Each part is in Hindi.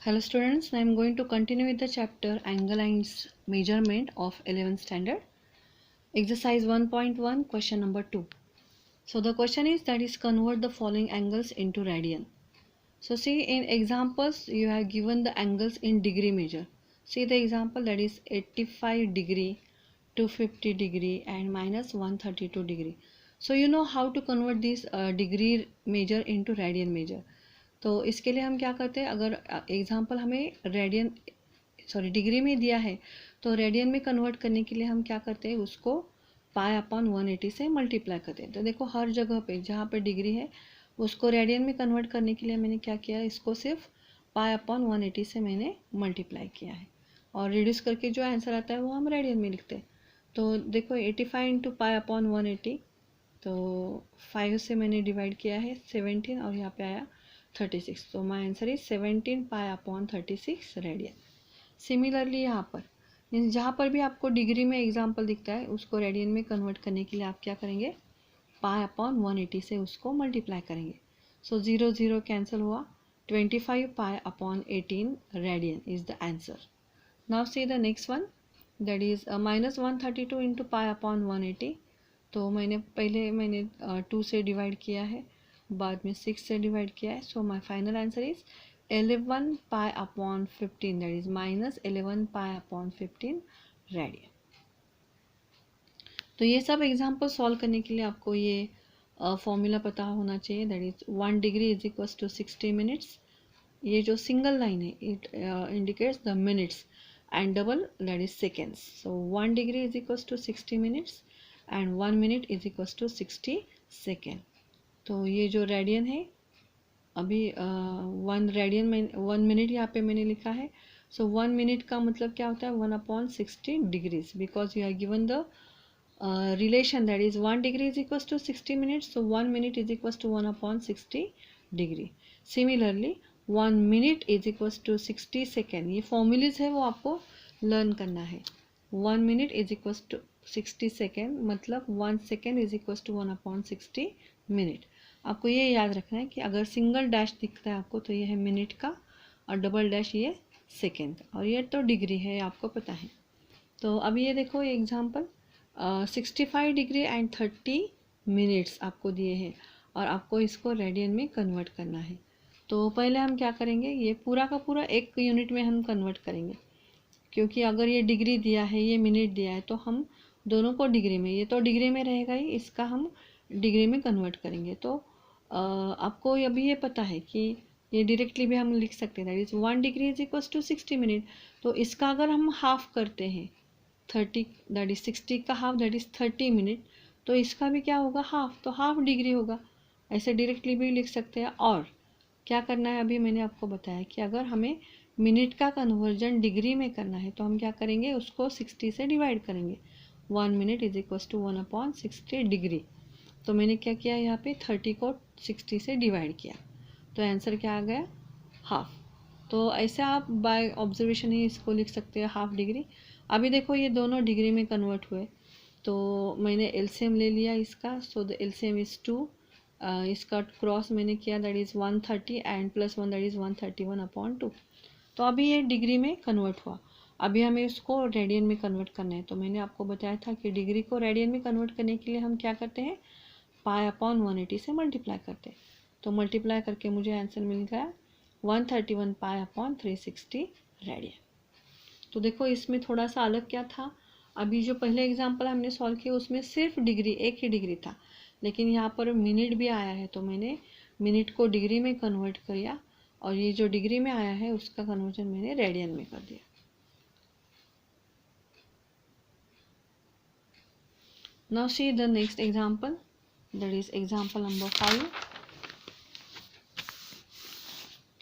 Hello students, I am going to continue with the chapter Angle and Measurement of 11th standard. Exercise 1.1, question number 2. So the question is that is convert the following angles into radian. So see in examples you have given the angles in degree measure. See the example that is 85 degree, 250 degree and minus 132 degree. So you know how to convert this degree measure into radian measure. तो इसके लिए हम क्या करते हैं, अगर एग्जाम्पल हमें डिग्री में दिया है तो रेडियन में कन्वर्ट करने के लिए हम क्या करते हैं, उसको पाई अपॉन 180 से मल्टीप्लाई करते हैं। तो देखो हर जगह पे जहाँ पे डिग्री है उसको रेडियन में कन्वर्ट करने के लिए मैंने क्या किया, इसको सिर्फ पाई अपॉन 180 से मैंने मल्टीप्लाई किया है और रिड्यूस करके जो आंसर आता है वो हम रेडियन में लिखते हैं। तो देखो 85 इंटू पाई अपॉन 180, तो 5 से मैंने डिवाइड किया है 17 और यहाँ पे आया 36। तो माई answer is 17 pi upon 36 radian. Similarly यहाँ पर मीन्स जहाँ पर भी आपको डिग्री में एग्जाम्पल दिखता है उसको रेडियन में कन्वर्ट करने के लिए आप क्या करेंगे, पाई अपॉन 180 से उसको मल्टीप्लाई करेंगे। सो 0 0 कैंसिल हुआ, 25 पाई upon 18 radian is the answer. Now see the next one that is minus 132 into pi upon 180। तो मैंने 2 से डिवाइड किया है, बाद में 6 से डिवाइड किया है। So my final answer is 11 pi upon 15 that is minus 11 pi upon 15 radian. तो ये सब एग्जाम्पल सॉल्व करने के लिए आपको ये फॉर्मूला पता होना चाहिए, that is 1 degree is equals to 60 minutes. ये जो सिंगल लाइन है it indicates the minutes and double that is seconds. So 1 degree is equals to 60 minutes and 1 minute is equals to 60 second. तो ये जो रेडियन है अभी 1 रेडियन में 1 मिनट यहाँ पे मैंने लिखा है। सो 1 मिनट का मतलब क्या होता है, 1 upon 60 degrees, because you are given the relation that is 1 degree is equals to 60 minutes. So 1 minute is equals to 1 upon 60 degree. Similarly 1 minute is equals to 60 second. ये फॉर्मूलेज है वो आपको लर्न करना है। 1 minute is equals to 60 second मतलब 1 second is equals to 1 upon 60 minute. आपको ये याद रखना है कि अगर सिंगल डैश दिखता है आपको तो ये है मिनट का और डबल डैश ये सेकेंड का, और ये तो डिग्री है आपको पता है। तो अब ये देखो ये एग्जांपल 65 डिग्री एंड 30 मिनट्स आपको दिए हैं और आपको इसको रेडियन में कन्वर्ट करना है। तो पहले हम क्या करेंगे, ये पूरा का पूरा एक यूनिट में हम कन्वर्ट करेंगे, क्योंकि अगर ये डिग्री दिया है ये मिनट दिया है तो हम दोनों को डिग्री में, ये तो डिग्री में रहेगा ही, इसका हम डिग्री में कन्वर्ट करेंगे। तो आपको अभी ये पता है कि ये डायरेक्टली भी हम लिख सकते हैं, that is 1 degree is equals to 60 minute. तो इसका अगर हम हाफ करते हैं 30 दैट इज 60 का हाफ दैट इज 30 मिनट, तो इसका भी क्या होगा हाफ, तो हाफ डिग्री होगा। ऐसे डायरेक्टली भी लिख सकते हैं। और क्या करना है, अभी मैंने आपको बताया कि अगर हमें मिनट का कन्वर्जन डिग्री में करना है तो हम क्या करेंगे, उसको 60 से डिवाइड करेंगे। 1 minute is equals to 1 upon 60 degree. तो मैंने क्या किया, यहाँ पे 30 को 60 से डिवाइड किया, तो आंसर क्या आ गया, हाफ। तो ऐसे आप बाय ऑब्जर्वेशन ही इसको लिख सकते हैं, हाफ डिग्री। अभी देखो ये दोनों डिग्री में कन्वर्ट हुए, तो मैंने एलसीएम ले लिया इसका। सो द एलसीएम इज़ 2, इसका क्रॉस मैंने किया that is 130 and plus 1 that is 131 upon 2। तो अभी ये डिग्री में कन्वर्ट हुआ, अभी हमें उसको रेडियन में कन्वर्ट करना है। तो मैंने आपको बताया था कि डिग्री को रेडियन में कन्वर्ट करने के लिए हम क्या करते हैं, पाई अपॉन 180 से मल्टीप्लाई करते हैं। तो मल्टीप्लाई करके मुझे आंसर मिल गया 131 पाई अपॉन 360 रेडियन। तो देखो इसमें थोड़ा सा अलग क्या था, अभी जो पहले एग्जांपल हमने सॉल्व किया उसमें सिर्फ डिग्री, एक ही डिग्री था, लेकिन यहाँ पर मिनट भी आया है तो मैंने मिनट को डिग्री में कन्वर्ट किया और ये जो डिग्री में आया है उसका कन्वर्जन मैंने रेडियन में कर दिया। Now see the next example that is example number 5।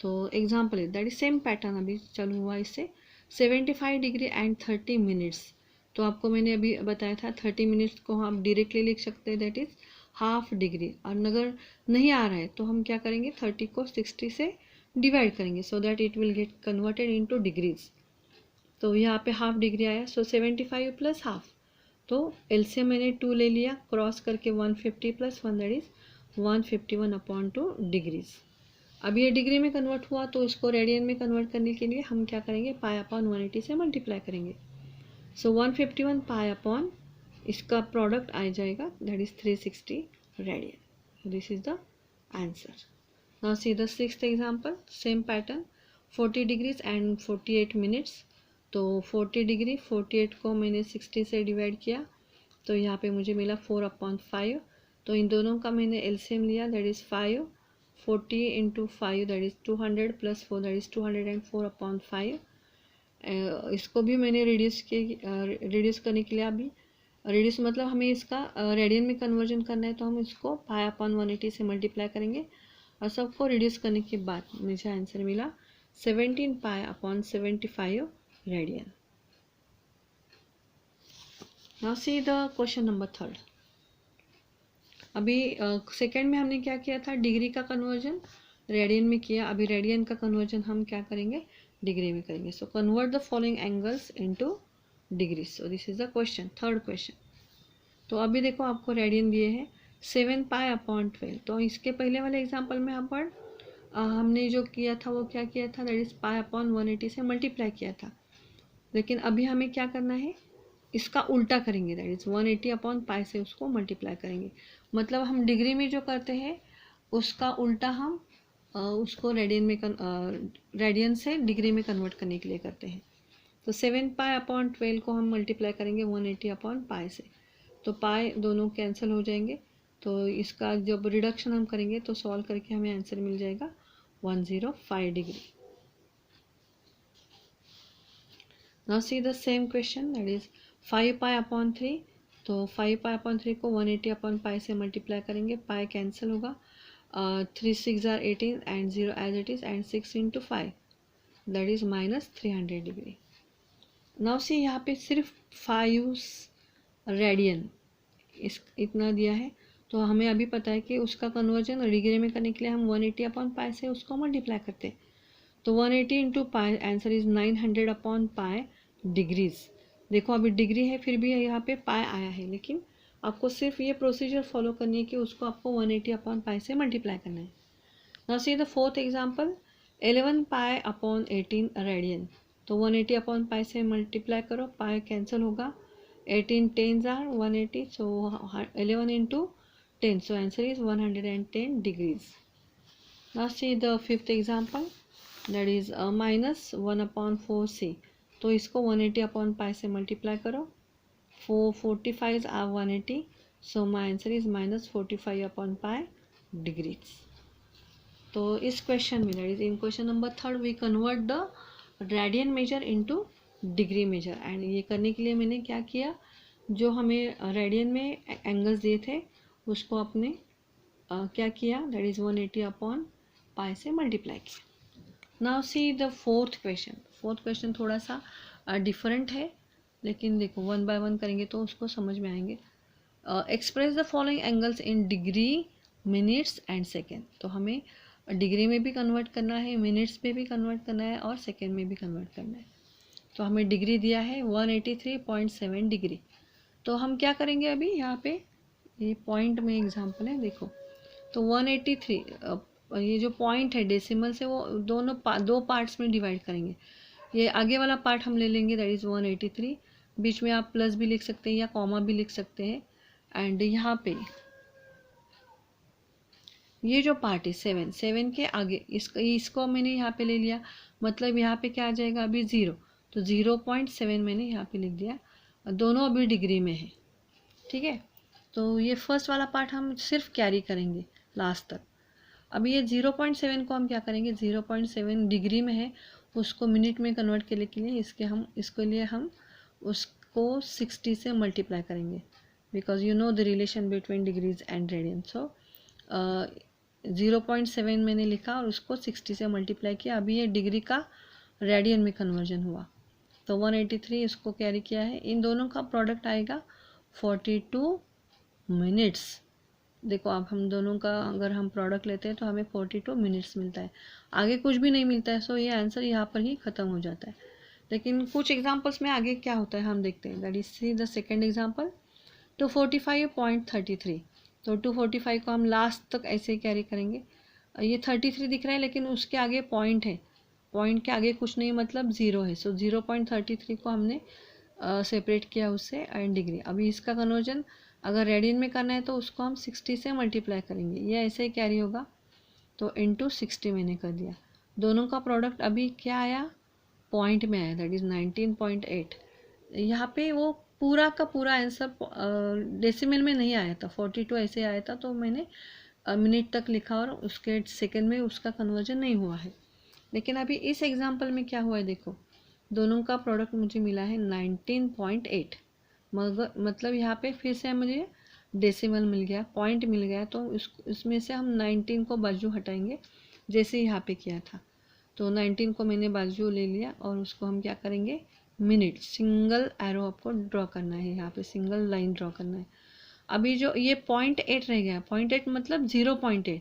तो एग्जांपल है दैट इज सेम पैटर्न अभी चालू हुआ इससे 75 डिग्री एंड 30 मिनट्स। तो आपको मैंने अभी बताया था 30 मिनट्स को हम डायरेक्टली लिख सकते हैं दैट इज हाफ डिग्री, और अगर नहीं आ रहा है तो हम क्या करेंगे 30 को 60 से डिवाइड करेंगे so that it will get converted into degrees. तो यहाँ पे हाफ डिग्री आया, सो 75 प्लस हाफ, तो एलसीएम मैंने 2 ले लिया, क्रॉस करके 150 plus 1 that is 151 upon 2 degrees. अब ये डिग्री में कन्वर्ट हुआ तो इसको रेडियन में कन्वर्ट करने के लिए हम क्या करेंगे, पाई अपॉन 180 से मल्टीप्लाई करेंगे। सो 151 पाई अपॉन इसका प्रोडक्ट आ जाएगा, that is 360 radian. This is the answer. Now see the sixth example, same pattern, 40 degrees and 48 minutes. तो 40 डिग्री 48 को मैंने 60 से डिवाइड किया तो यहाँ पे मुझे मिला 4/5। तो इन दोनों का मैंने एलसीएम लिया, that is 5। 40 into 5 that is 200 plus 4 that is 204/5। इसको भी मैंने रिड्यूस करने के लिए, अभी रिड्यूस मतलब हमें इसका रेडियन में कन्वर्जन करना है तो हम इसको पाई अपॉन 180 से मल्टीप्लाई करेंगे और सबको रिड्यूस करने के बाद मुझे आंसर मिला 17 pi upon 75 radian. Now see the question number 3। अभी सेकेंड में हमने क्या किया था, डिग्री का कन्वर्जन रेडियन में किया। अभी रेडियन का कन्वर्जन हम क्या करेंगे, डिग्री में करेंगे। So convert the following angles into degree. So this is the question, third question. तो अभी देखो आपको रेडियन दिए हैं 7 पाई अपॉन 12। तो इसके पहले वाले एग्जाम्पल में हमने जो किया था वो क्या किया था, दैट इज पाई अपॉन 180 से मल्टीप्लाई किया था। लेकिन अभी हमें क्या करना है, इसका उल्टा करेंगे, दैट इज़ 180 अपॉन पाई से उसको मल्टीप्लाई करेंगे। मतलब हम डिग्री में जो करते हैं उसका उल्टा हम उसको रेडियन से डिग्री में कन्वर्ट करने के लिए करते हैं। तो 7 पाई अपॉन 12 को हम मल्टीप्लाई करेंगे 180 अपॉन पाई से, तो पाई दोनों कैंसिल हो जाएंगे। तो इसका जब रिडक्शन हम करेंगे तो सॉल्व करके हमें आंसर मिल जाएगा 105 degree. Now see the same question, that is 5 pi upon 3। तो 5 पाई अपॉन 3 को 180 अपॉन पाई से मल्टीप्लाई करेंगे, पाई कैंसिल होगा, 3 6 are 18 and 0 as it is and 6 into 5 that is minus 300 degree. Now see यहाँ पे सिर्फ 5 रेडियन इतना दिया है, तो हमें अभी पता है कि उसका कन्वर्जन डिग्री में करने के लिए हम 180 अपॉन पाई से उसको मल्टीप्लाई करते हैं। तो 180 into pi answer is 900 upon pi degrees. देखो अभी डिग्री है फिर भी यहाँ पे पाई आया है, लेकिन आपको सिर्फ ये प्रोसीजर फॉलो करनी है कि उसको आपको 180 अपॉन पाई से मल्टीप्लाई करना है। Now see the fourth example, 11 pi upon 18 radian. तो 180 अपॉन पाई से मल्टीप्लाई करो, पाई कैंसिल होगा, 18 10s are 180, so 11 into 10, so answer is 110 degrees. Now see the fifth example, that is minus 1 upon 4c। तो इसको 180 अपॉन पाई से मल्टीप्लाई करो, 445 are 180, so my answer is minus 45 upon pi degrees. तो इस क्वेश्चन में, that is in question number 3, we convert the radian measure into degree measure. And ये करने के लिए मैंने क्या किया, जो हमें रेडियन में एंगल्स दिए थे उसको अपने क्या किया, दैट इज 180 अपॉन पाई से मल्टीप्लाई किया। Now see the fourth question. Fourth question थोड़ा सा डिफरेंट है, लेकिन देखो वन बाय वन करेंगे तो उसको समझ में आएंगे। Express the following angles in degree, minutes and second. तो हमें डिग्री में भी कन्वर्ट करना है, मिनट्स में भी कन्वर्ट करना है और सेकेंड में भी कन्वर्ट करना है। तो हमें डिग्री दिया है 183.7 डिग्री। तो हम क्या करेंगे, अभी यहाँ पे ये पॉइंट में एग्जाम्पल है, देखो तो 183 ये जो पॉइंट है डेसिमल से वो दो पार्ट्स में डिवाइड करेंगे। ये आगे वाला पार्ट हम ले लेंगे, दैट इज़ 183, बीच में आप प्लस भी लिख सकते हैं या कॉमा भी लिख सकते हैं। एंड यहाँ पे ये जो पार्ट है 7 के आगे इसको मैंने यहाँ पे ले लिया, मतलब यहाँ पे क्या आ जाएगा अभी 0, तो 0.7 मैंने यहाँ पे लिख दिया। दोनों अभी डिग्री में है, ठीक है। तो ये फर्स्ट वाला पार्ट हम सिर्फ कैरी करेंगे लास्ट तक। अभी ये 0.7 को हम क्या करेंगे, 0.7 डिग्री में है, उसको मिनट में कन्वर्ट करने के लिए इसके लिए हम उसको 60 से मल्टीप्लाई करेंगे, because you know the relation between degrees and radian. So 0.7 मैंने लिखा और उसको 60 से मल्टीप्लाई किया। अभी ये डिग्री का रेडियन में कन्वर्जन हुआ, तो 183 इसको कैरी किया है, इन दोनों का प्रोडक्ट आएगा 42 मिनट्स। देखो अब हम दोनों का अगर हम प्रोडक्ट लेते हैं तो हमें 42 मिनट्स मिलता है, आगे कुछ भी नहीं मिलता है। सो ये आंसर यहाँ पर ही ख़त्म हो जाता है। लेकिन कुछ एग्जांपल्स में आगे क्या होता है हम देखते हैं, that is see the second example, 245.33। तो 245 को हम लास्ट तक ऐसे ही कैरी करेंगे, ये 33 दिख रहा है लेकिन उसके आगे पॉइंट है, पॉइंट के आगे कुछ नहीं मतलब 0 है। सो 0.33 को हमने सेपरेट किया उससे एंड डिग्री। अभी इसका कन्वर्जन अगर रेडियन में करना है तो उसको हम 60 से मल्टीप्लाई करेंगे, ये ऐसे ही कैरी होगा। तो इंटू 60 मैंने कर दिया। दोनों का प्रोडक्ट अभी क्या आया, पॉइंट में आया, दैट इज़ 19.8। यहाँ पे वो पूरा का पूरा आंसर डेसिमल में नहीं आया था, 42 ऐसे आया था, तो मैंने मिनट तक लिखा और उसके सेकंड में उसका कन्वर्जन नहीं हुआ है। लेकिन अभी इस एग्जांपल में क्या हुआ है देखो, दोनों का प्रोडक्ट मुझे मिला है 19.8, मगर मतलब यहाँ पे फिर से मुझे डेसिमल मिल गया, पॉइंट मिल गया, तो उसमें से हम 19 को बाजू हटाएंगे जैसे यहाँ पे किया था। तो 19 को मैंने बाजू ले लिया और उसको हम क्या करेंगे, मिनट, सिंगल एरो आपको ड्रॉ करना है, यहाँ पे सिंगल लाइन ड्रॉ करना है। अभी जो ये 0.8 रह गया, 0.8 मतलब 0.8,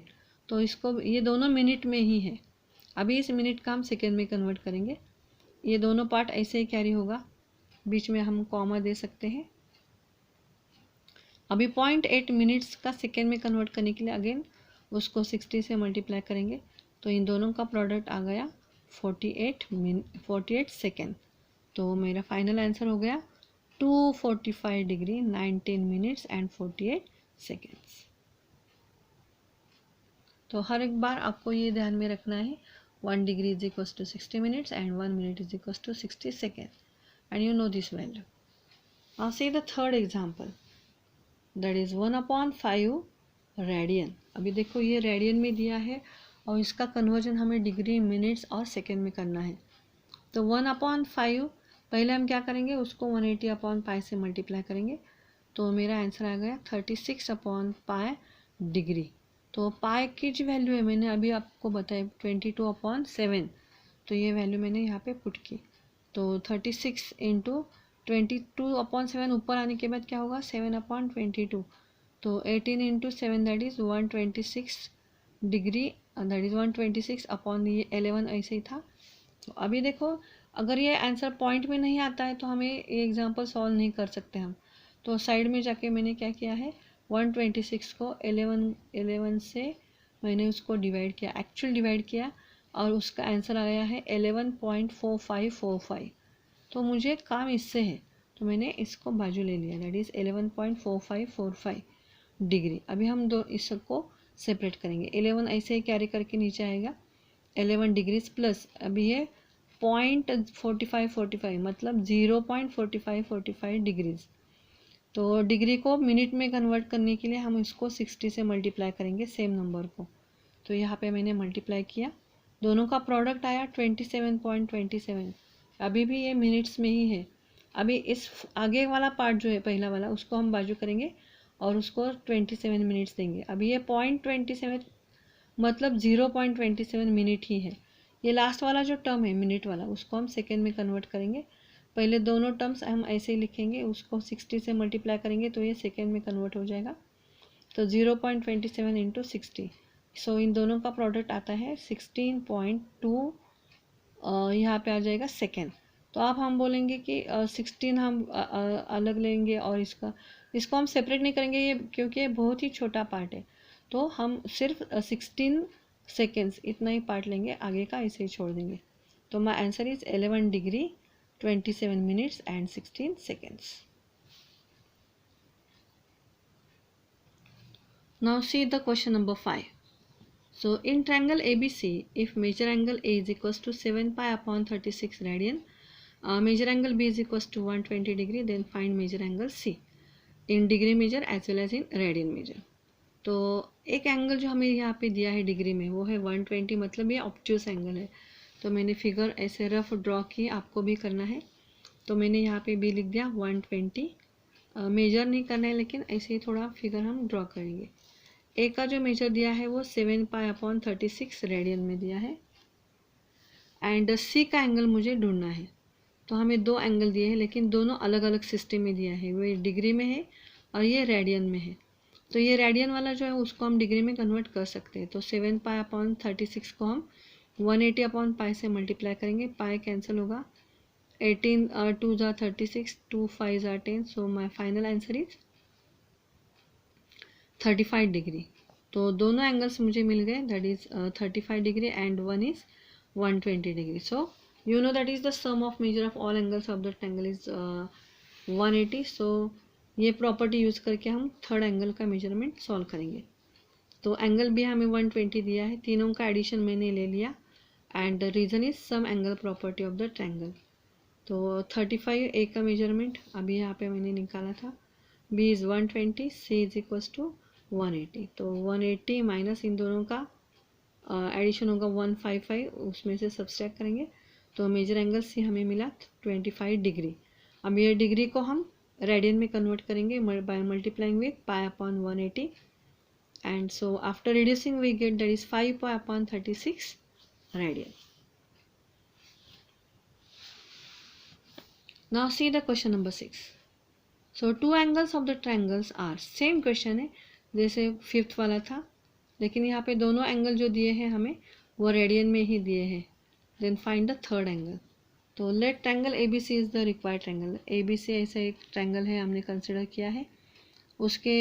तो इसको ये दोनों मिनट में ही है। अभी इस मिनट का हम सेकेंड में कन्वर्ट करेंगे। ये दोनों पार्ट ऐसे ही कैरी होगा, बीच में हम कॉमा दे सकते हैं। अभी 0.8 मिनट्स का सेकेंड में कन्वर्ट करने के लिए अगेन उसको 60 से मल्टीप्लाई करेंगे, तो इन दोनों का प्रोडक्ट आ गया 48 सेकेंड। तो मेरा फाइनल आंसर हो गया 245 डिग्री 19 मिनट्स एंड 48 सेकेंड्स। तो हर एक बार आपको ये ध्यान में रखना है, 1 degree is equal to 60 minutes and 1 minute is equal to 60 second, and you know this value. Now see the third example, that is 1/5 radian. अभी देखो ये रेडियन में दिया है और इसका कन्वर्जन हमें डिग्री, मिनट्स और सेकेंड में करना है। तो 1/5 पहले हम क्या करेंगे, उसको 180/π से मल्टीप्लाई करेंगे, तो मेरा आंसर आ गया 36/π डिग्री। तो पाई की जो वैल्यू है मैंने अभी आपको बताया 22/7, तो ये वैल्यू मैंने यहाँ पे पुट की। तो 36 इंटू 22/7 ऊपर आने के बाद क्या होगा, 7/22, तो 18 into 7 that is 126 degree, that is 126 upon ये 11 ऐसे ही था। तो अभी देखो अगर ये आंसर पॉइंट में नहीं आता है तो हमें ये एग्जांपल सॉल्व नहीं कर सकते हम। तो साइड में जाके मैंने क्या किया है, 126 को 11 से मैंने उसको डिवाइड किया, एक्चुअल डिवाइड किया, और उसका आंसर आया है 11.4545। तो मुझे काम इससे है, तो मैंने इसको बाजू ले लिया, दैट इज़ 11.4545 डिग्री। अभी हम दो इसको सेपरेट करेंगे, 11 ऐसे ही कैरी करके नीचे आएगा, 11 डिग्रीज प्लस अभी ये 0.4545 मतलब 0.4545 डिग्रीज। तो डिग्री को मिनट में कन्वर्ट करने के लिए हम इसको 60 से मल्टीप्लाई करेंगे सेम नंबर को। तो यहाँ पे मैंने मल्टीप्लाई किया, दोनों का प्रोडक्ट आया 27.27। अभी भी ये मिनट्स में ही है। अभी इस आगे वाला पार्ट जो है पहला वाला उसको हम बाजू करेंगे और उसको 27 मिनट्स देंगे। अभी ये 0.27 मतलब 0.27 मिनट ही है। ये लास्ट वाला जो टर्म है मिनट वाला उसको हम सेकेंड में कन्वर्ट करेंगे। पहले दोनों टर्म्स हम ऐसे ही लिखेंगे, उसको 60 से मल्टीप्लाई करेंगे तो ये सेकेंड में कन्वर्ट हो जाएगा। तो 0.27 इंटू 60, सो इन दोनों का प्रोडक्ट आता है 16.2, यहाँ पे आ जाएगा सेकेंड। तो अब हम बोलेंगे कि 16 हम अलग लेंगे और इसको हम सेपरेट नहीं करेंगे ये, क्योंकि ये बहुत ही छोटा पार्ट है। तो हम सिर्फ 16 सेकेंड्स इतना ही पार्ट लेंगे, आगे का ऐसे ही छोड़ देंगे। तो माई answer is 11 degree 27 minutes and 16 seconds. Now see the question number 5. So in triangle ABC, if measure angle A is equals to 7 pi upon 36 radian, measure angle B is equals to 120 degree, then find measure angle C in degree measure as well as in radian measure. तो एक एंगल जो हमें यहाँ पे दिया है डिग्री में वो है 120, मतलब ये ऑब्ट्यूस एंगल है। तो मैंने फिगर ऐसे रफ ड्रॉ की, आपको भी करना है। तो मैंने यहाँ पे भी लिख दिया 120, मेजर नहीं करना है लेकिन ऐसे ही थोड़ा फिगर हम ड्रॉ करेंगे। ए का जो मेजर दिया है वो 7 पाई अपॉन 36 रेडियन में दिया है, एंड सी का एंगल मुझे ढूंढना है। तो हमें दो एंगल दिए हैं लेकिन दोनों अलग अलग सिस्टम में दिया है, वो डिग्री में है और ये रेडियन में है। तो ये रेडियन वाला जो है उसको हम डिग्री में कन्वर्ट कर सकते हैं। तो 7 पाई अपॉन 36 को हम 180/π से मल्टीप्लाई करेंगे, पाई कैंसिल होगा, 18 2 are 36, 2 5 are 10, so my final answer is 35 degree. तो दोनों एंगल्स मुझे मिल गए, that is 35 degree and one is 120 degree. So you know that is the sum of measure of all angles of the triangle is 180. सो ये प्रॉपर्टी यूज करके हम थर्ड एंगल का मेजरमेंट सॉल्व करेंगे. तो एंगल भी हमें 120 दिया है, तीनों का एडिशन मैंने ले लिया and the reason is sum angle property of the triangle. तो 35 ए का मेजरमेंट अभी यहाँ पे मैंने निकाला था, B is 120, C is equals to 180. तो 180 माइनस इन दोनों का एडिशन होगा 155, उसमें से सब्सट्रैक्ट करेंगे तो मेजर एंगल सी हमें मिला 25 डिग्री. अब ये डिग्री को हम रेडियन में कन्वर्ट करेंगे by multiplying with pi upon 180 and so after reducing we get that is 5 pi upon 36 radian. Now see the question number 6. So two angles of the triangles are, same question है जैसे फिफ्थ वाला था, लेकिन यहाँ पे दोनों एंगल जो दिए हैं हमें वो रेडियन में ही दिए हैं. Then find the third angle. तो let triangle A B C is the required triangle. A B C ऐसा एक ट्रायंगल है हमने कंसिडर किया है, उसके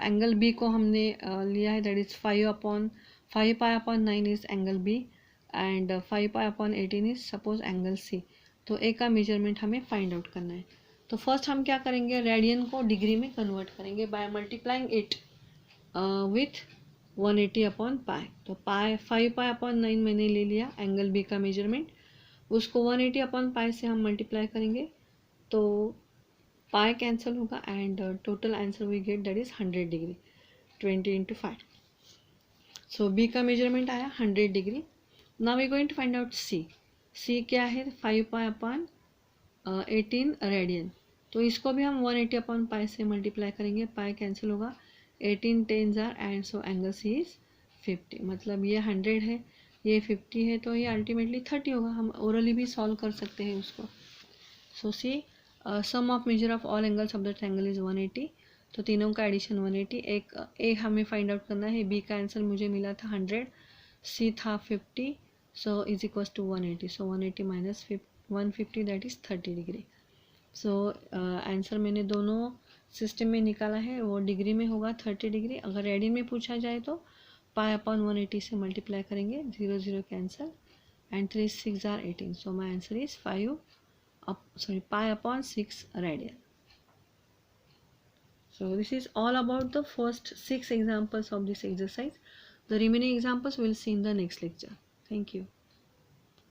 एंगल बी को हमने लिया है, that is 5 pi upon 9 is angle B and 5 pi upon 18 is suppose angle C. तो ए का मेजरमेंट हमें फाइंड आउट करना है. तो फर्स्ट हम क्या करेंगे, रेडियन को डिग्री में कन्वर्ट करेंगे by multiplying it with 180 upon pi. तो 5 पाई अपॉन 9 मैंने ले लिया एंगल बी का मेजरमेंट, उसको 180 अपॉन पाई से हम मल्टीप्लाई करेंगे तो पाई कैंसिल होगा and total answer we get that is 100 degree. 20 into 5. So B का मेजरमेंट आया 100 degree. Now we going to find out C. C क्या है, 5 पाई अपॉन 18 रेडियन. तो इसको भी हम 180 अपॉन पाई से मल्टीप्लाई करेंगे, पाई कैंसिल होगा, 18 10s are and so angle C is 50. मतलब ये 100 है, ये 50 है, तो ये अल्टीमेटली 30 होगा. हम ओरली भी सॉल्व कर सकते हैं उसको. So see sum of measure of all angles of the triangle is 180. तो तीनों का एडिशन 180. एक हमें फाइंड आउट करना है, बी का आंसर मुझे मिला था 100, सी था 50, so is equals to 180. so 180 minus 150 that is 30 degree. so answer मैंने दोनों सिस्टम में निकाला है, वो डिग्री में होगा 30 डिग्री. अगर रेडियन में पूछा जाए तो पाई अपॉन 180 से मल्टीप्लाई करेंगे, 0 0 cancel and 3 6 are 18. So my answer is pi upon 6 radian. So this is all about the first 6 examples of this exercise. The remaining examples we'll see in the next lecture. Thank you.